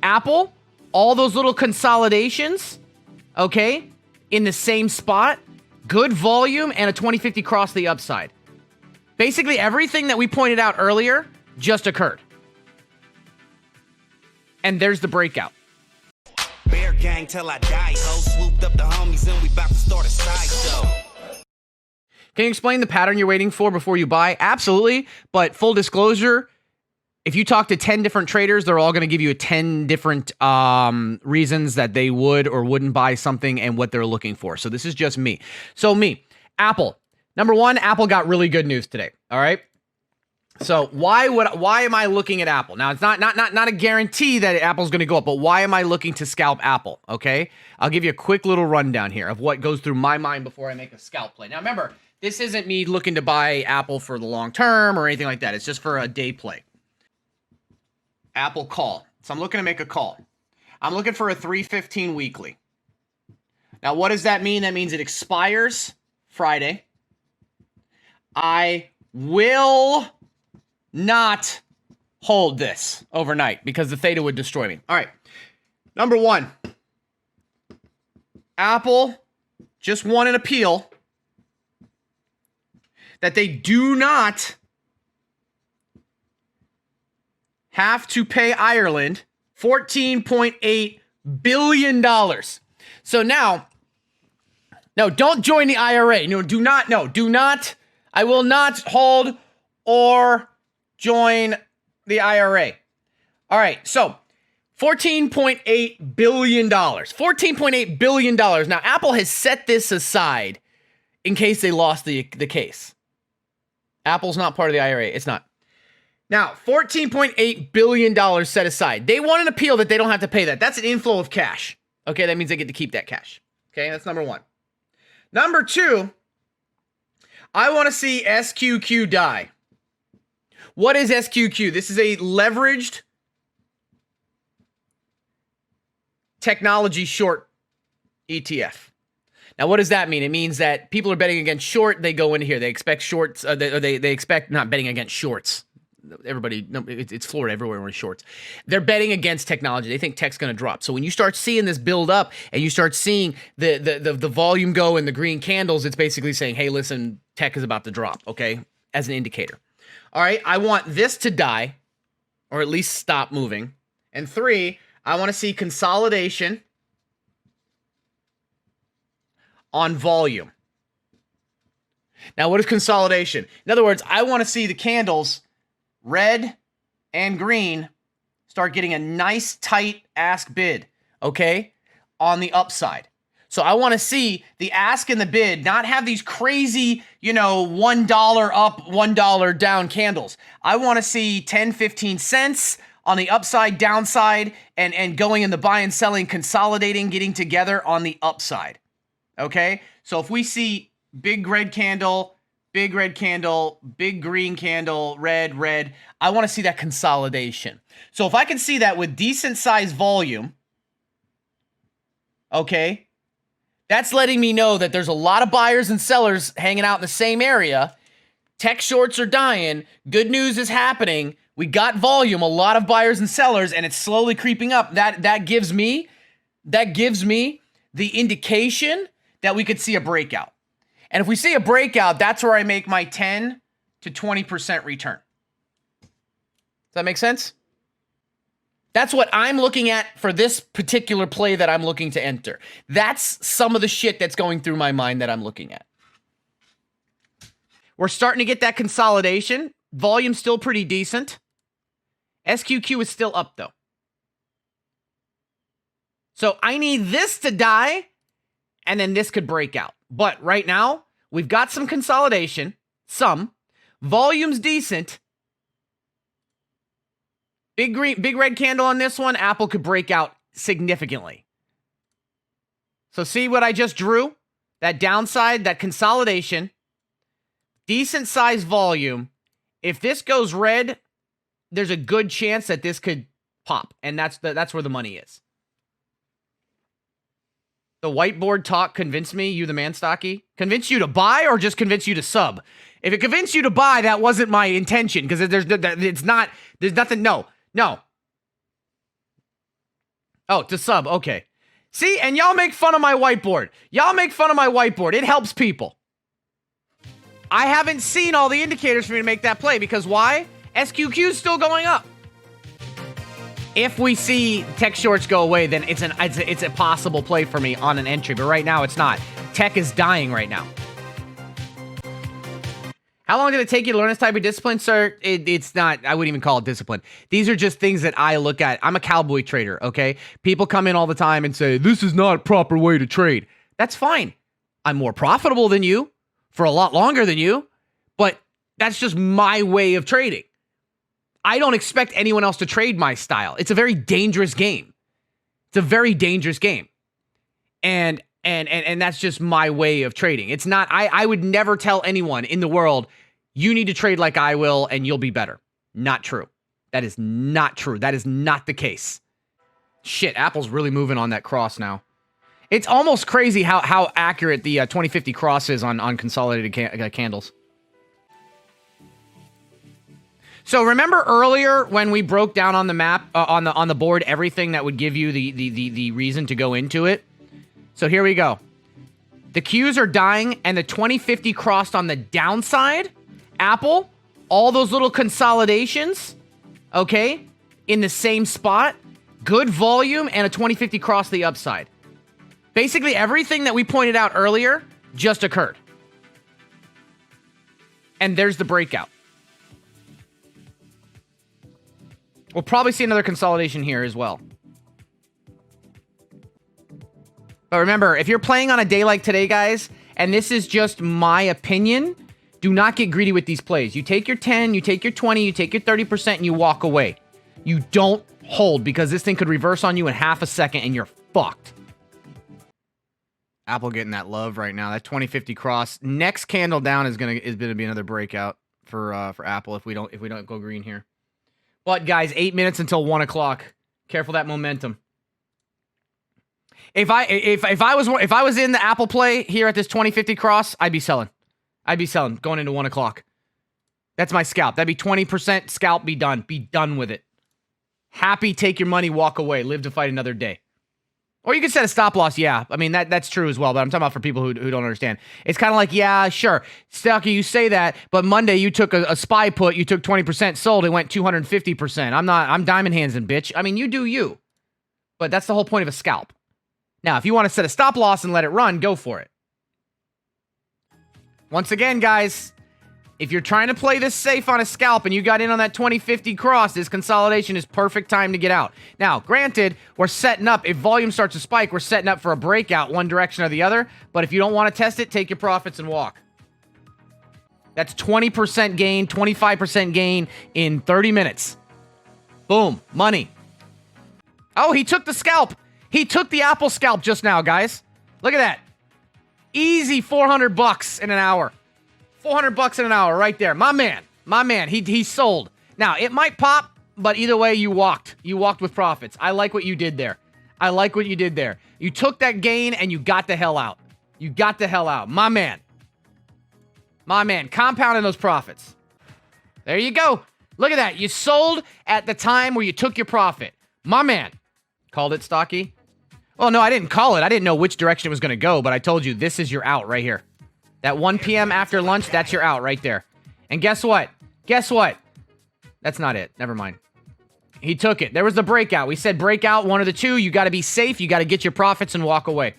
Apple, all those little consolidations, okay, in the same spot, good volume, and a 2050 cross the upside. Basically, everything that we pointed out earlier just occurred. And there's the breakout. Bear gang till I die, ho. Swooped up the homies and we about to start a sideshow. Can you explain the pattern you're waiting for before you buy? Absolutely. But full disclosure, if you talk to 10 different traders, they're all going to give you 10 different reasons that they would or wouldn't buy something and what they're looking for. So this is just me. So Apple. Number one, Apple got really good news today. All right. So why am I looking at Apple? Now, it's not a guarantee that Apple's going to go up, but why am I looking to scalp Apple? Okay. I'll give you a quick little rundown here of what goes through my mind before I make a scalp play. Now, remember, this isn't me looking to buy Apple for the long term or anything like that. It's just for a day play. Apple call. So I'm looking to make a call. I'm looking for a 315 weekly. Now, what does that mean? That means it expires Friday. I will not hold this overnight because the theta would destroy me. All right. Number one, Apple just won an appeal that they do not have to pay Ireland $14.8 billion. So now, no, don't join the IRA. No, do not. I will not hold or join the IRA. All right, so $14.8 billion. $14.8 billion. Now, Apple has set this aside in case they lost the case. Apple's not part of the IRA. It's not. Now, $14.8 billion set aside. They want an appeal that they don't have to pay that. That's an inflow of cash. Okay, that means they get to keep that cash. Okay, that's number one. Number two, I want to see SQQ die. What is SQQ? This is a leveraged technology short ETF. Now, what does that mean? It means that people are betting against short. They go into here. They expect shorts. They expect not betting against shorts. Everybody, no, it's Florida everywhere we're in shorts. They're betting against technology. They think tech's going to drop. So when you start seeing this build up and you start seeing the volume go and the green candles, it's basically saying, hey, listen, tech is about to drop, okay, as an indicator. All right, I want this to die or at least stop moving. And three, I want to see consolidation on volume. Now, what is consolidation? In other words, I want to see the candles red and green start getting a nice tight ask bid, okay, on the upside. So I want to see the ask and the bid not have these crazy, $1 up, $1 down candles. I want to see 10, 15 cents on the upside, downside, and going in the buy and selling, consolidating, getting together on the upside. Okay? So if we see big red candle, big green candle, red, I want to see that consolidation. So if I can see that with decent sized volume, okay, that's letting me know that there's a lot of buyers and sellers hanging out in the same area. Tech shorts are dying. Good news is happening. We got volume, a lot of buyers and sellers, and it's slowly creeping up. That gives me the indication that we could see a breakout. And if we see a breakout, that's where I make my 10 to 20% return. Does that make sense? That's what I'm looking at for this particular play that I'm looking to enter. That's some of the shit that's going through my mind that I'm looking at. We're starting to get that consolidation. Volume's still pretty decent. SQQ is still up, though. So I need this to die, and then this could break out. But right now, we've got some consolidation. Some. Volume's decent. Big red candle on this one. Apple could break out significantly. So see what I just drew? That downside, that consolidation. Decent size volume. If this goes red, there's a good chance that this could pop. And that's where the money is. The whiteboard talk convinced me, you the man, Stocky. Convinced you to buy or just convinced you to sub? If it convinced you to buy, that wasn't my intention because there's nothing. No. Oh, to sub. Okay. See, and y'all make fun of my whiteboard. Y'all make fun of my whiteboard. It helps people. I haven't seen all the indicators for me to make that play because why? SQQ is still going up. If we see tech shorts go away, then it's a possible play for me on an entry. But right now, it's not. Tech is dying right now. How long did it take you to learn this type of discipline, sir? It's not, I wouldn't even call it discipline. These are just things that I look at. I'm a cowboy trader, okay? People come in all the time and say, this is not a proper way to trade. That's fine. I'm more profitable than you for a lot longer than you, but that's just my way of trading. I don't expect anyone else to trade my style. It's a very dangerous game. It's a very dangerous game. And that's just my way of trading. It's not, I would never tell anyone in the world, you need to trade like I will and you'll be better. Not true. That is not true. That is not the case. Shit, Apple's really moving on that cross now. It's almost crazy how accurate the 2050 cross is on consolidated candles. So remember earlier when we broke down on the map, on the board, everything that would give you the reason to go into it? So here we go. The Qs are dying and the 2050 crossed on the downside. Apple, all those little consolidations, okay, in the same spot. Good volume and a 2050 cross the upside. Basically everything that we pointed out earlier just occurred. And there's the breakout. We'll probably see another consolidation here as well. But remember, if you're playing on a day like today, guys, and this is just my opinion, do not get greedy with these plays. You take your 10, you take your 20, you take your 30%, and you walk away. You don't hold because this thing could reverse on you in half a second and you're fucked. Apple getting that love right now. That 2050 cross. Next candle down is gonna be another breakout for Apple if we don't go green here. But guys, 8 minutes until 1 o'clock. Careful that momentum. If I was in the Apple play here at this 2050 cross, I'd be selling. I'd be selling going into 1 o'clock. That's my scalp. That'd be 20% scalp. Be done. Be done with it. Happy, take your money, walk away. Live to fight another day. Or you could set a stop loss. Yeah, I mean that's true as well. But I'm talking about for people who don't understand. It's kind of like, yeah, sure, Stocky, you say that, but Monday you took a spy put. You took 20%, sold. It went 250%. I'm diamond handsing, bitch. I mean, you do you. But that's the whole point of a scalp. Now, if you want to set a stop loss and let it run, go for it. Once again, guys, if you're trying to play this safe on a scalp and you got in on that 2050 cross, this consolidation is perfect time to get out. Now, granted, we're setting up, if volume starts to spike, we're setting up for a breakout one direction or the other. But if you don't want to test it, take your profits and walk. That's 20% gain, 25% gain in 30 minutes. Boom, money. Oh, he took the scalp. He took the Apple scalp just now, guys. Look at that. Easy $400 in an hour. $400 in an hour right there. My man, he sold. Now, it might pop, but either way, you walked. You walked with profits. I like what you did there. I like what you did there. You took that gain and you got the hell out. You got the hell out. My man. My man, compounding those profits. There you go. Look at that. You sold at the time where you took your profit. My man. Called it, Stocky? Well, no, I didn't call it. I didn't know which direction it was going to go, but I told you this is your out right here. That 1 p.m. after lunch, that's your out right there. And guess what? Guess what? That's not it. Never mind. He took it. There was the breakout. We said breakout, one or the two. You got to be safe. You got to get your profits and walk away.